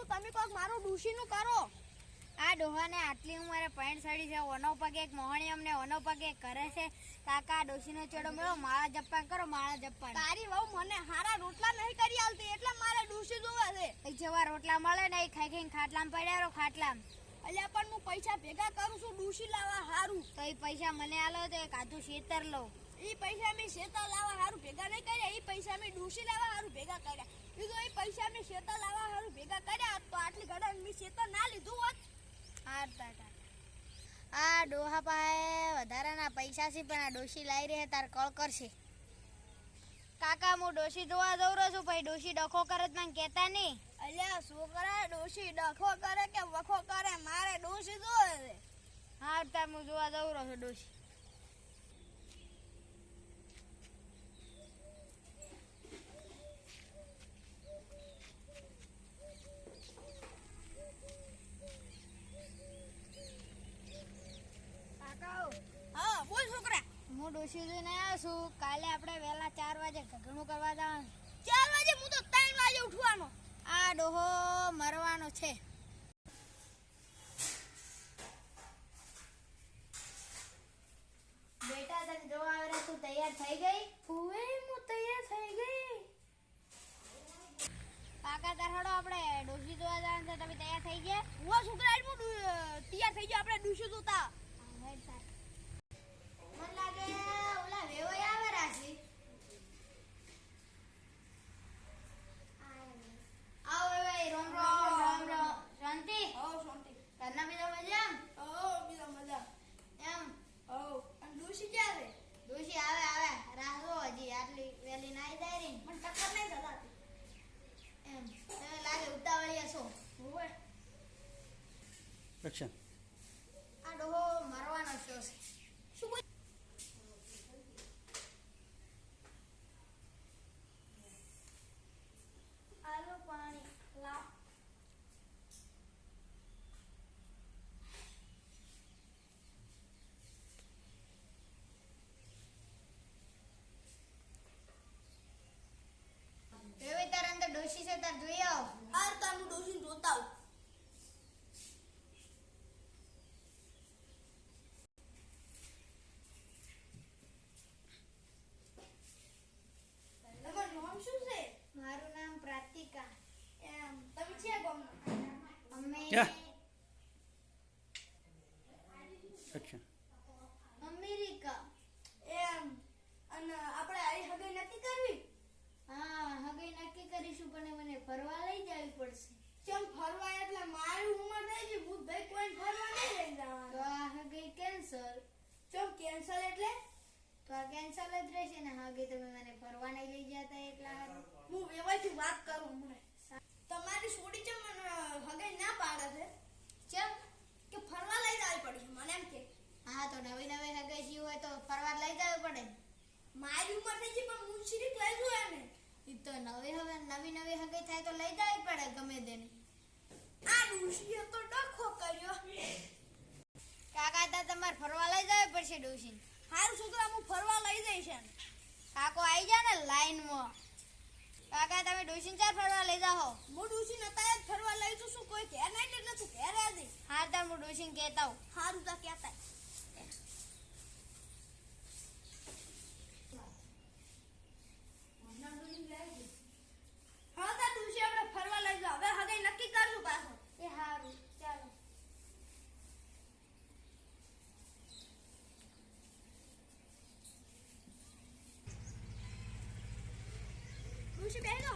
કરવાનું તમે કોક મારું ડૂસીનું કરો આ ડોહાને આટલી ઉંમરે પેન્ટ સાડી છે ઓનો પગે એક મોહણી અમને ઓનો પગે કરે છે કાકા ડોશીનો ચેડો મેળો માળા જપ્પા કરો માળા જપ્પા તારી વહુ મને હારા રોટલા નહીં કરી આલતી એટલે મારે ડૂસી જોવે છે એ જેવા રોટલા મળે ને એ ખાઈ ખાઈને ખાટલામાં પડ્યા રહો ખાટલામાં અલ્યા પણ હું પૈસા ભેગા કરું છું ડૂસી લાવવા હારું તો એ પૈસા મને આલો તો એક આધું શેતર લો એ પૈસા મેં શેતર લાવવા હારું ભેગા નહીં કર્યા એ પૈસા મેં ડૂસી લાવવા હારું ભેગા કર્યા બીજું એ પૈસા મેં શેતર લાવવા હારું ભેગા કર્યા તો આટલી ઘડા મેં શેતર ના લીધું હોત આ ડોહા પાસે વધારાના પૈસા છે પણ આ ડોશી લાવી રહે તાર કળ કરશે કાકા હું ડોશી જોવા દઉં છું પછી ડોશી ડખો કરે તો મને કહેતા નહીં અલ્યા છોકરા ડોશી ડખો કરે કે વખો કરે મારે ડોશી જોવે હા તાર હું જોવા દઉં છું ડોશી હું ડોશી જોઈને આવ્યો છું કાલે આપણે વહેલા 4 વાગે ઘણું કરવા જવાનું 4 વાગે હું તો 3 વાગે ઉઠવાનો આ ડોહો મરવાનો છે બેટા તને જોવા આવે તું તૈયાર થઈ ગઈ ઓવે હું તૈયાર થઈ ગઈ કાકા તાર હડો આપણે ડોશી જોવા જવાનું છે તમે તૈયાર થઈ ગયા હું છોકરા હું તૈયાર થઈ ગયો આપણે ડૂસી જોતા મન લાગે ઓલા વેવાઈ આવે રાશી આવો વેવાઈ રોમ રોમ શાંતિ શાંતિ ઘરના બીજો મજા બીજા મજા એમ અને ડૂસી ક્યાં છે ડોશી આવે રાહો હજી આટલી વેલી નાઈ જાય રે પણ ટક્કર નહીં થતા એમ તમે લાગે ઉતાવળિયા છો ઓવે એક્શન આ ડોહો મરવાનો છે શું બોલ આલો પાણી લાવ વેવાઈ તાર અંદર ડોશી છે તાર જોઈ આવો આર તાનું ડોસીને જોતા આવું તમારું નામ શું છે મારું નામ પ્રાતિકા એમ તમે છે ગામના અમે ક્યાં? એક્શન અમેરિકા એમ અને આપણે આરી હગાઈ નક્કી કરવી હા હવે નક્કી કરીશું પણ મને ફરવા લઈ જવી પડશે ચમ ફરવા એટલે મારી ઉંમર થઈ ગઈ હું ભાઈ કોઈ ફરવા નહીં લઈ તો જવાનું આ હગઈ કેન્સલ ચમ કેન્સલ એટલે તો આ કેન્સલ જ રહેશે ને હગઈ તમે મને ફરવા નહીં લઈ જતા એટલા હારું. હું વેવાઈથી વાત કરું હમણાં તમારી છોડી ચમ મને હગાઈ ના પાડે છે ચમ કે ફરવા લઈ જવી પડશે મને એમ કે હા તો નવી નવી હગઈ જી હોય તો ફરવા લઈ જવી પડે ને. મારી ઉંમર થઈ ગઈ પણ હું શીરીક લઈ જઉં એને ઈ તો નવી નવી હગઈ થાય તો લઈ જવી પડે ગમે તેને આ ડૂસીએ તો ડખો કર્યો કાકા તા તમારે ફરવા લઈ જવી પડશે ડોશી હારું છોકરા હું ફરવા લઈ જઈશ એને કાકો આવી જા ને લાઈનમાં કાકા તમે ડોશી ચાર ફરવા લઈ જાઓ હું ડૂસી નતા જ ફરવા લઈ જઉં છું કોઈ ઘેર નહીં એટલે તું ઘેર આવી હા તા હું ડોશી કહેતા હું હારું તા કહેતા હા તા ડૂસી આપણે ફરવા લઈ જાઓ હવે હગાઈ નક્કી કરશું પાછો એ હારું ચાલો ડૂસી બેહી